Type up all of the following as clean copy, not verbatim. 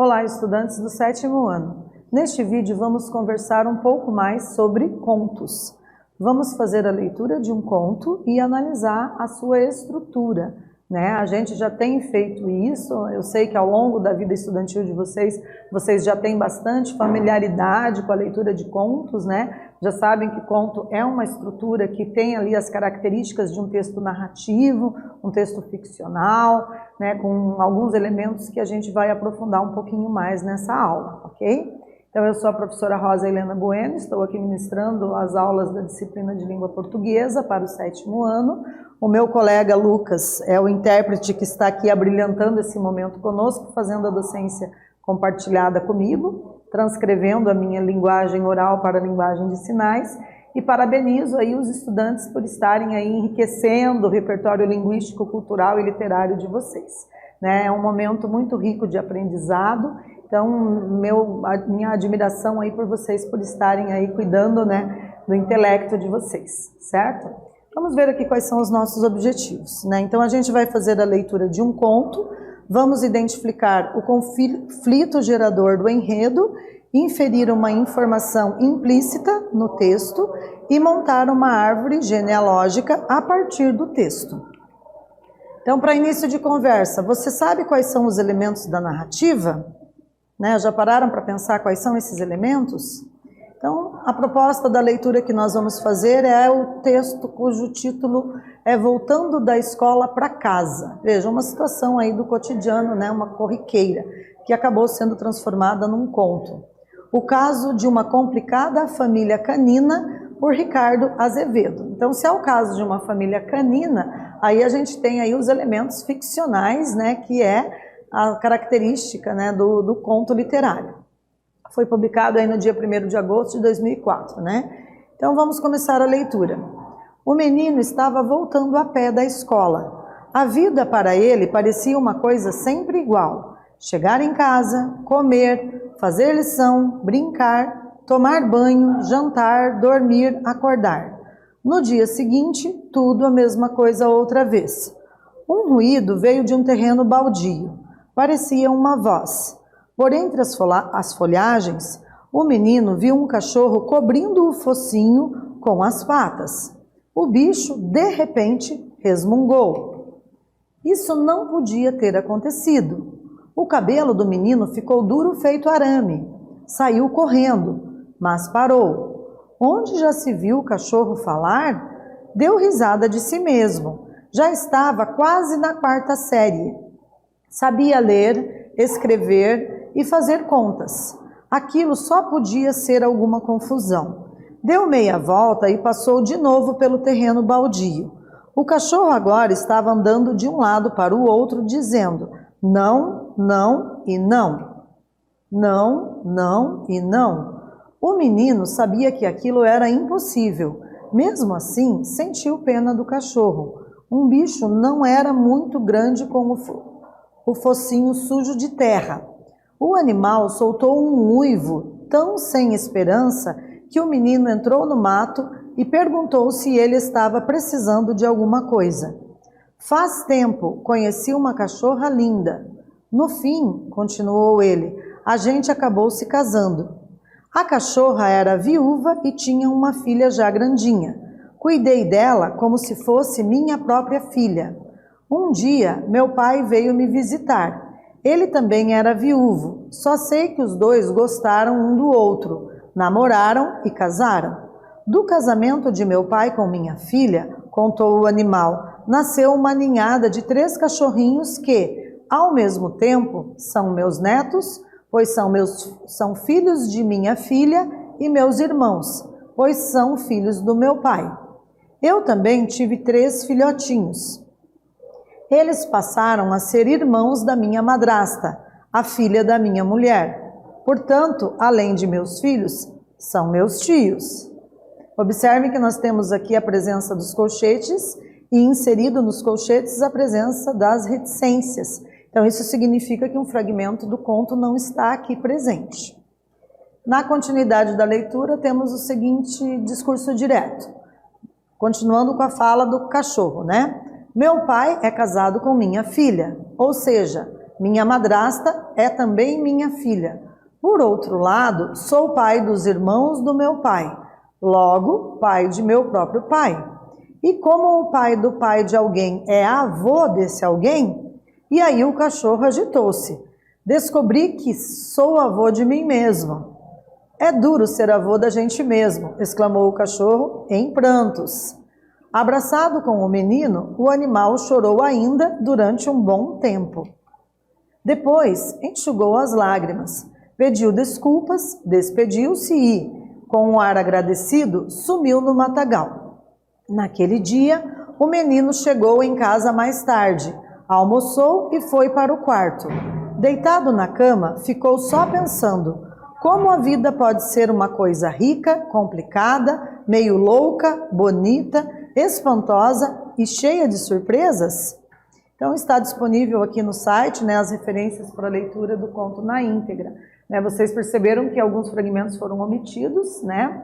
Olá, estudantes do 7º ano. Neste vídeo vamos conversar um pouco mais sobre contos. Vamos fazer a leitura de um conto e analisar a sua estrutura, né? A gente já tem feito isso, eu sei que ao longo da vida estudantil de vocês, vocês já têm bastante familiaridade com a leitura de contos, né? Já sabem que conto é uma estrutura que tem ali as características de um texto narrativo, um texto ficcional, né? Com alguns elementos que a gente vai aprofundar um pouquinho mais nessa aula, ok? Então, eu sou a professora Rosa Helena Bueno, estou aqui ministrando as aulas da disciplina de língua portuguesa para o 7º ano. O meu colega Lucas é o intérprete que está aqui abrilhantando esse momento conosco, fazendo a docência compartilhada comigo, transcrevendo a minha linguagem oral para a linguagem de sinais, e parabenizo aí os estudantes por estarem aí enriquecendo o repertório linguístico, cultural e literário de vocês, né? É um momento muito rico de aprendizado. Então, minha admiração aí por vocês, por estarem aí cuidando, né, do intelecto de vocês, certo? Vamos ver aqui quais são os nossos objetivos, né? Então, a gente vai fazer a leitura de um conto, vamos identificar o conflito gerador do enredo, inferir uma informação implícita no texto e montar uma árvore genealógica a partir do texto. Então, para início de conversa, você sabe quais são os elementos da narrativa? Né, já pararam para pensar quais são esses elementos? Então, a proposta da leitura que nós vamos fazer é o texto cujo título é Voltando da Escola para Casa. Veja, uma situação aí do cotidiano, né, uma corriqueira, que acabou sendo transformada num conto. O caso de uma complicada família canina, por Ricardo Azevedo. Então, se é o caso de uma família canina, aí a gente tem aí os elementos ficcionais, né, que é a característica, né, do conto literário. Foi publicado aí no dia 1º de agosto de 2004, né? Então vamos começar a leitura. O menino estava voltando a pé da escola. A vida para ele parecia uma coisa sempre igual. Chegar em casa, comer, fazer lição, brincar, tomar banho, jantar, dormir, acordar. No dia seguinte, tudo a mesma coisa outra vez. Um ruído veio de um terreno baldio. Parecia uma voz. Por entre as folhagens, o menino viu um cachorro cobrindo o focinho com as patas. O bicho, de repente, resmungou. Isso não podia ter acontecido. O cabelo do menino ficou duro feito arame. Saiu correndo, mas parou. Onde já se viu o cachorro falar? Deu risada de si mesmo. Já estava quase na 4ª série. Sabia ler, escrever e fazer contas. Aquilo só podia ser alguma confusão. Deu meia volta e passou de novo pelo terreno baldio. O cachorro agora estava andando de um lado para o outro, dizendo não, não e não. Não, não e não. O menino sabia que aquilo era impossível. Mesmo assim, sentiu pena do cachorro. Um bicho não era muito grande como o focinho sujo de terra. O animal soltou um uivo tão sem esperança que o menino entrou no mato e perguntou se ele estava precisando de alguma coisa. Faz tempo conheci uma cachorra linda. No fim, continuou ele, a gente acabou se casando. A cachorra era viúva e tinha uma filha já grandinha. Cuidei dela como se fosse minha própria filha. Um dia, meu pai veio me visitar. Ele também era viúvo, só sei que os dois gostaram um do outro, namoraram e casaram. Do casamento de meu pai com minha filha, contou o animal, nasceu uma ninhada de 3 cachorrinhos que, ao mesmo tempo, são meus netos, pois são filhos de minha filha, e meus irmãos, pois são filhos do meu pai. Eu também tive 3 filhotinhos. Eles passaram a ser irmãos da minha madrasta, a filha da minha mulher. Portanto, além de meus filhos, são meus tios. Observem que nós temos aqui a presença dos colchetes e inserido nos colchetes a presença das reticências. Então, isso significa que um fragmento do conto não está aqui presente. Na continuidade da leitura, temos o seguinte discurso direto. Continuando com a fala do cachorro, né? Meu pai é casado com minha filha, ou seja, Minha madrasta é também minha filha. Por outro lado, sou pai dos irmãos do meu pai, logo, pai de meu próprio pai. E como o pai de alguém é avô desse alguém, e aí o cachorro agitou-se. Descobri que sou avô de mim mesmo. É duro ser avô da gente mesmo, exclamou o cachorro em prantos. Abraçado com o menino, o animal chorou ainda durante um bom tempo. Depois, enxugou as lágrimas, pediu desculpas, despediu-se e, com um ar agradecido, sumiu no matagal. Naquele dia, o menino chegou em casa mais tarde, almoçou e foi para o quarto. Deitado na cama, ficou só pensando: como a vida pode ser uma coisa rica, complicada, meio louca, bonita, espantosa e cheia de surpresas? Então está disponível aqui no site, né, as referências para a leitura do conto na íntegra. Vocês perceberam que alguns fragmentos foram omitidos, né?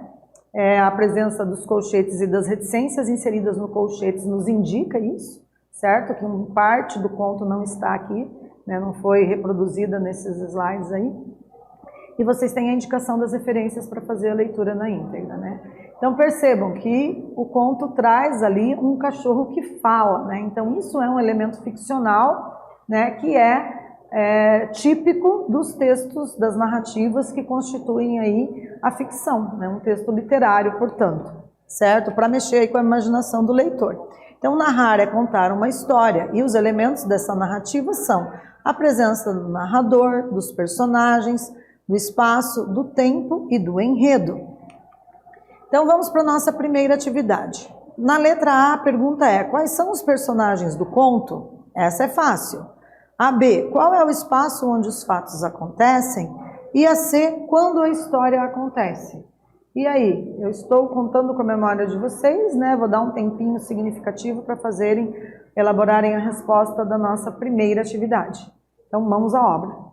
A presença dos colchetes e das reticências inseridas no colchetes nos indica isso, certo? Que uma parte do conto não está aqui, né, não foi reproduzida nesses slides aí. E vocês têm a indicação das referências para fazer a leitura na íntegra, né? Então percebam que o conto traz ali um cachorro que fala, né? Então isso é um elemento ficcional, né, que é típico dos textos, das narrativas que constituem aí a ficção, né? Um texto literário, portanto, certo? Para mexer aí com a imaginação do leitor. Então narrar é contar uma história e os elementos dessa narrativa são a presença do narrador, dos personagens, do espaço, do tempo e do enredo. Então vamos para a nossa primeira atividade. Na letra A, a pergunta é: quais são os personagens do conto? Essa é fácil. A B, qual é o espaço onde os fatos acontecem? E a C, quando a história acontece? E aí, eu estou contando com a memória de vocês, né? Vou dar um tempinho significativo para elaborarem a resposta da nossa primeira atividade. Então vamos à obra.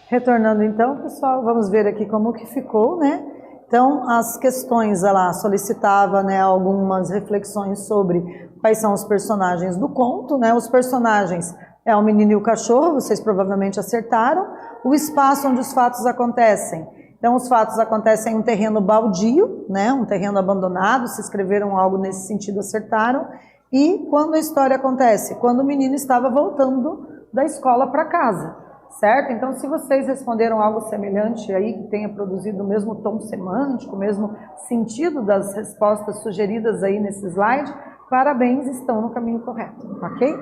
Retornando então, pessoal, vamos ver aqui como que ficou, né? Então, as questões, ela solicitava, né, algumas reflexões sobre quais são os personagens do conto, né? Os personagens é o menino e o cachorro, vocês provavelmente acertaram. O espaço onde os fatos acontecem. Então, os fatos acontecem em um terreno baldio, né? Um terreno abandonado, se escreveram algo nesse sentido, acertaram. E quando a história acontece? Quando o menino estava voltando da escola para casa. Certo? Então, se vocês responderam algo semelhante aí, que tenha produzido o mesmo tom semântico, o mesmo sentido das respostas sugeridas aí nesse slide, parabéns, estão no caminho correto, ok?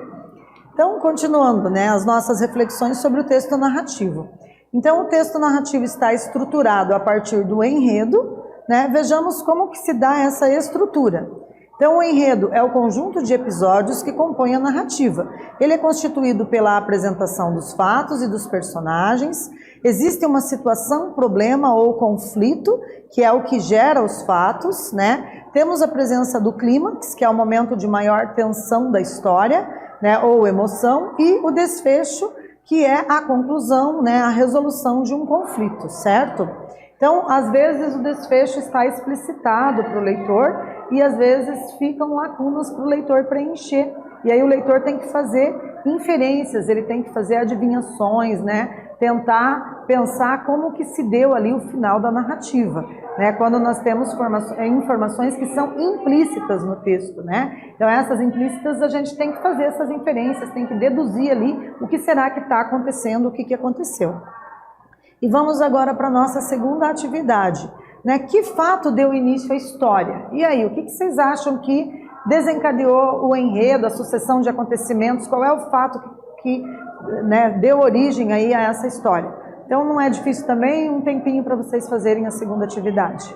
Então, continuando, né, as nossas reflexões sobre o texto narrativo. Então, o texto narrativo está estruturado a partir do enredo, né? Vejamos como que se dá essa estrutura. Então, o enredo é o conjunto de episódios que compõe a narrativa. Ele é constituído pela apresentação dos fatos e dos personagens. Existe uma situação, problema ou conflito, que é o que gera os fatos, né? Temos a presença do clímax, que é o momento de maior tensão da história, né? Ou emoção, e o desfecho, que é a conclusão, né? A resolução de um conflito, certo? Então, às vezes o desfecho está explicitado para o leitor e às vezes ficam lacunas para o leitor preencher. E aí o leitor tem que fazer inferências, ele tem que fazer adivinhações, né? Tentar pensar como que se deu ali o final da narrativa, né? Quando nós temos informações que são implícitas no texto, né? Então essas implícitas a gente tem que fazer essas inferências, tem que deduzir ali o que será que está acontecendo, o que aconteceu. E vamos agora para a nossa segunda atividade, né? Que fato deu início à história? E aí, o que vocês acham que desencadeou o enredo, a sucessão de acontecimentos? Qual é o fato que né, deu origem aí a essa história? Então não é difícil também, um tempinho para vocês fazerem a segunda atividade.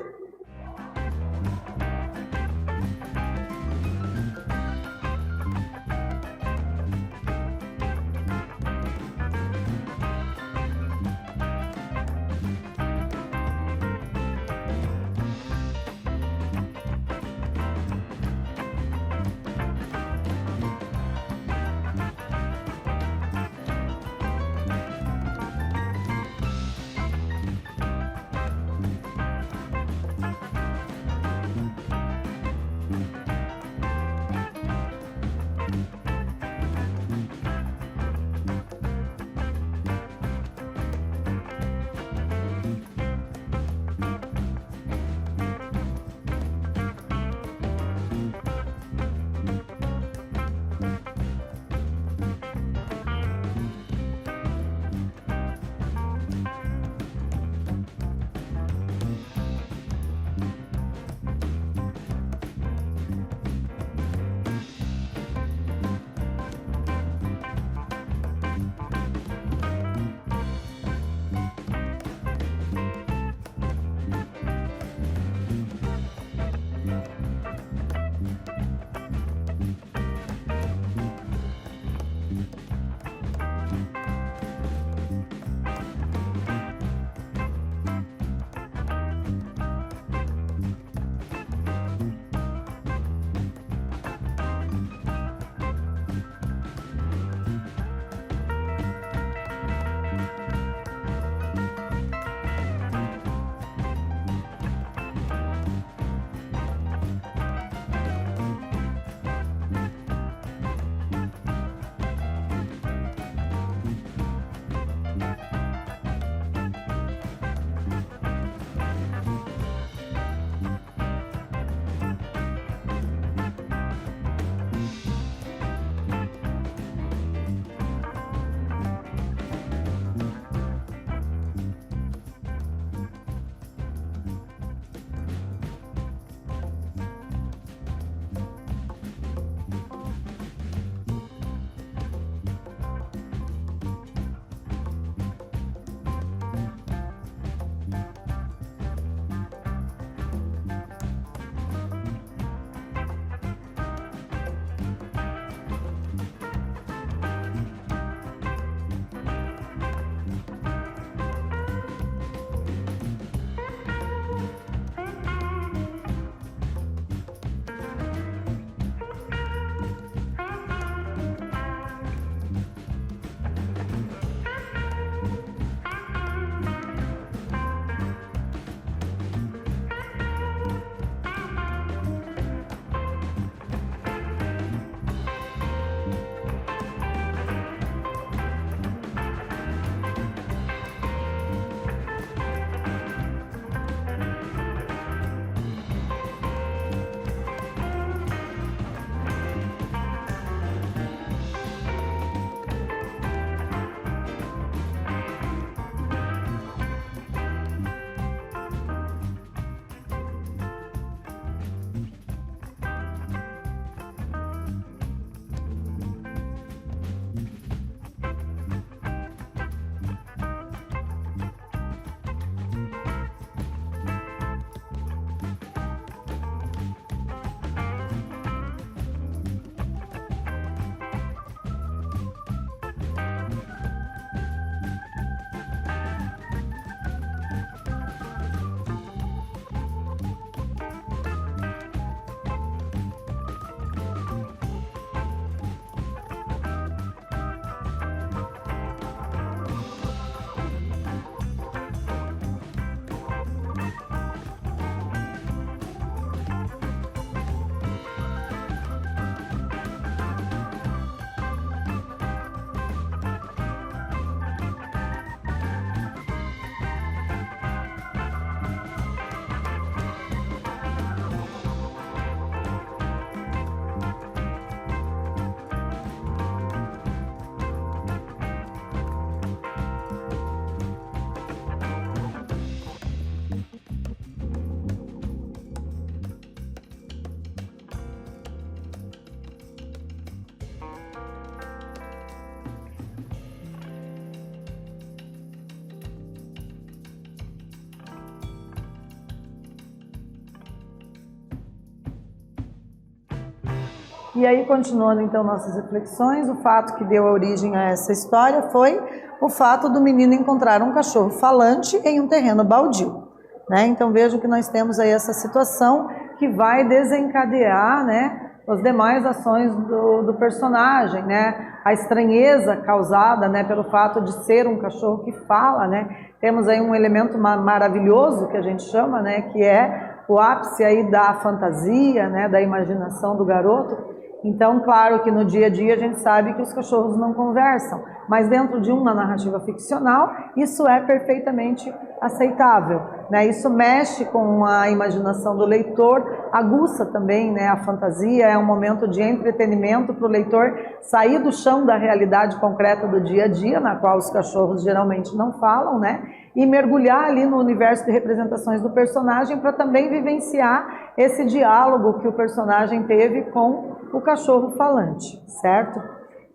E aí, continuando então nossas reflexões, o fato que deu origem a essa história foi o fato do menino encontrar um cachorro falante em um terreno baldio, né? Então vejam que nós temos aí essa situação que vai desencadear, né, as demais ações do personagem, né? A estranheza causada, né, pelo fato de ser um cachorro que fala, né? Temos aí um elemento maravilhoso que a gente chama, né, que é o ápice aí da fantasia, né, da imaginação do garoto. Então, claro que no dia a dia a gente sabe que os cachorros não conversam, mas dentro de uma narrativa ficcional, isso é perfeitamente aceitável, né? Isso mexe com a imaginação do leitor, aguça também, né, a fantasia, é um momento de entretenimento para o leitor sair do chão da realidade concreta do dia a dia, na qual os cachorros geralmente não falam, né? E mergulhar ali no universo de representações do personagem para também vivenciar esse diálogo que o personagem teve com o cachorro falante, certo?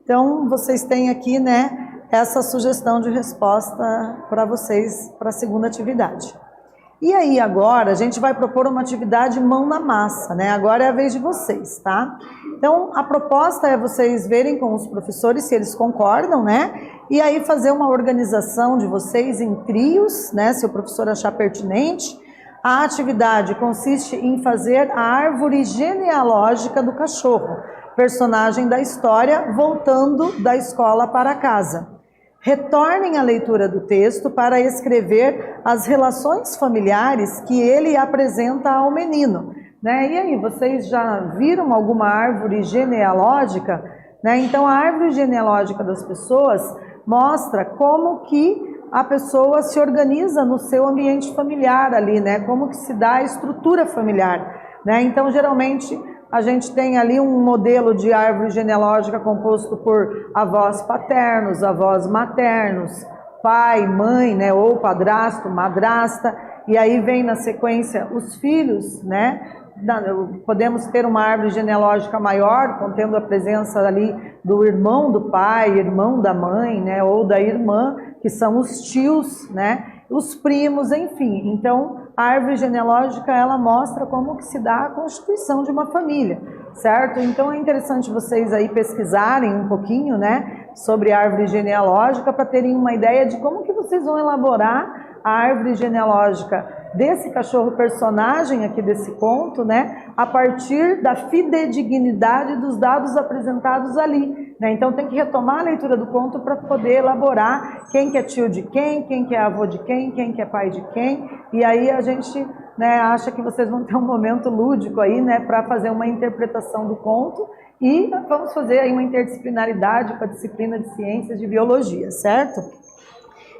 Então, vocês têm aqui, né, essa sugestão de resposta para vocês para a segunda atividade. E aí agora a gente vai propor uma atividade mão na massa, né? Agora é a vez de vocês, tá? Então, a proposta é vocês verem com os professores se eles concordam, né? E aí fazer uma organização de vocês em trios, né? Se o professor achar pertinente. A atividade consiste em fazer a árvore genealógica do cachorro, personagem da história, voltando da escola para casa. Retornem à leitura do texto para escrever as relações familiares que ele apresenta ao menino, né? E aí, vocês já viram alguma árvore genealógica, né? Então, a árvore genealógica das pessoas mostra como que a pessoa se organiza no seu ambiente familiar ali, né? Como que se dá a estrutura familiar, né? Então, geralmente, a gente tem ali um modelo de árvore genealógica composto por avós paternos, avós maternos, pai, mãe, né? Ou padrasto, madrasta, e aí vem na sequência os filhos, né? Podemos ter uma árvore genealógica maior, contendo a presença ali do irmão do pai, irmão da mãe, né? Ou da irmã, que são os tios, né? Os primos, enfim. Então, a árvore genealógica, ela mostra como que se dá a constituição de uma família, certo? Então, é interessante vocês aí pesquisarem um pouquinho, né, sobre a árvore genealógica para terem uma ideia de como que vocês vão elaborar a árvore genealógica desse cachorro personagem aqui desse conto, né, a partir da fidedignidade dos dados apresentados ali, né? Então tem que retomar a leitura do conto para poder elaborar quem que é tio de quem que é avô de quem que é pai de quem, e aí a gente, né, acha que vocês vão ter um momento lúdico aí, né, para fazer uma interpretação do conto, e vamos fazer aí uma interdisciplinaridade com a disciplina de ciências de biologia, certo?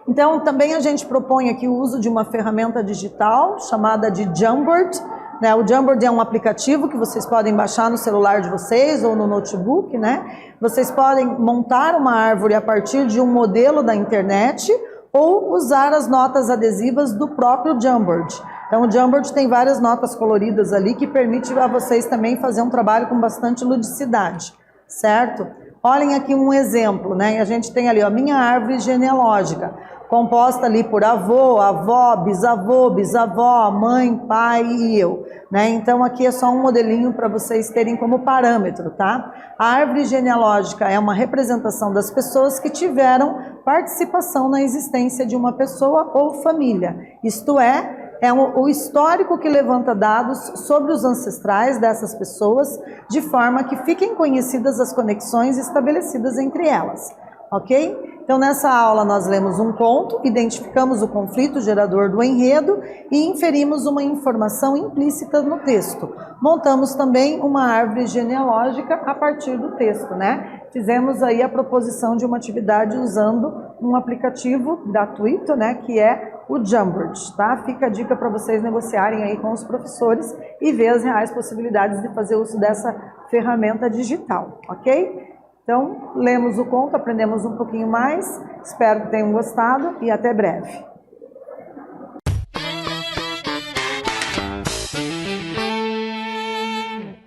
Então, também a gente propõe aqui o uso de uma ferramenta digital chamada de Jamboard, né? O Jamboard é um aplicativo que vocês podem baixar no celular de vocês ou no notebook, né? Vocês podem montar uma árvore a partir de um modelo da internet ou usar as notas adesivas do próprio Jamboard. Então, o Jamboard tem várias notas coloridas ali que permite a vocês também fazer um trabalho com bastante ludicidade, certo? Olhem aqui um exemplo, né? A gente tem ali, ó, minha árvore genealógica, composta ali por avô, avó, bisavô, bisavó, mãe, pai e eu, né? Então aqui é só um modelinho para vocês terem como parâmetro, tá? A árvore genealógica é uma representação das pessoas que tiveram participação na existência de uma pessoa ou família, isto é o histórico que levanta dados sobre os ancestrais dessas pessoas, de forma que fiquem conhecidas as conexões estabelecidas entre elas, ok? Então, nessa aula nós lemos um conto, identificamos o conflito gerador do enredo e inferimos uma informação implícita no texto. Montamos também uma árvore genealógica a partir do texto, né? Fizemos aí a proposição de uma atividade usando um aplicativo gratuito, né, que é o Jamboard, tá? Fica a dica para vocês negociarem aí com os professores e ver as reais possibilidades de fazer uso dessa ferramenta digital, ok? Então, lemos o conto, aprendemos um pouquinho mais, espero que tenham gostado e até breve.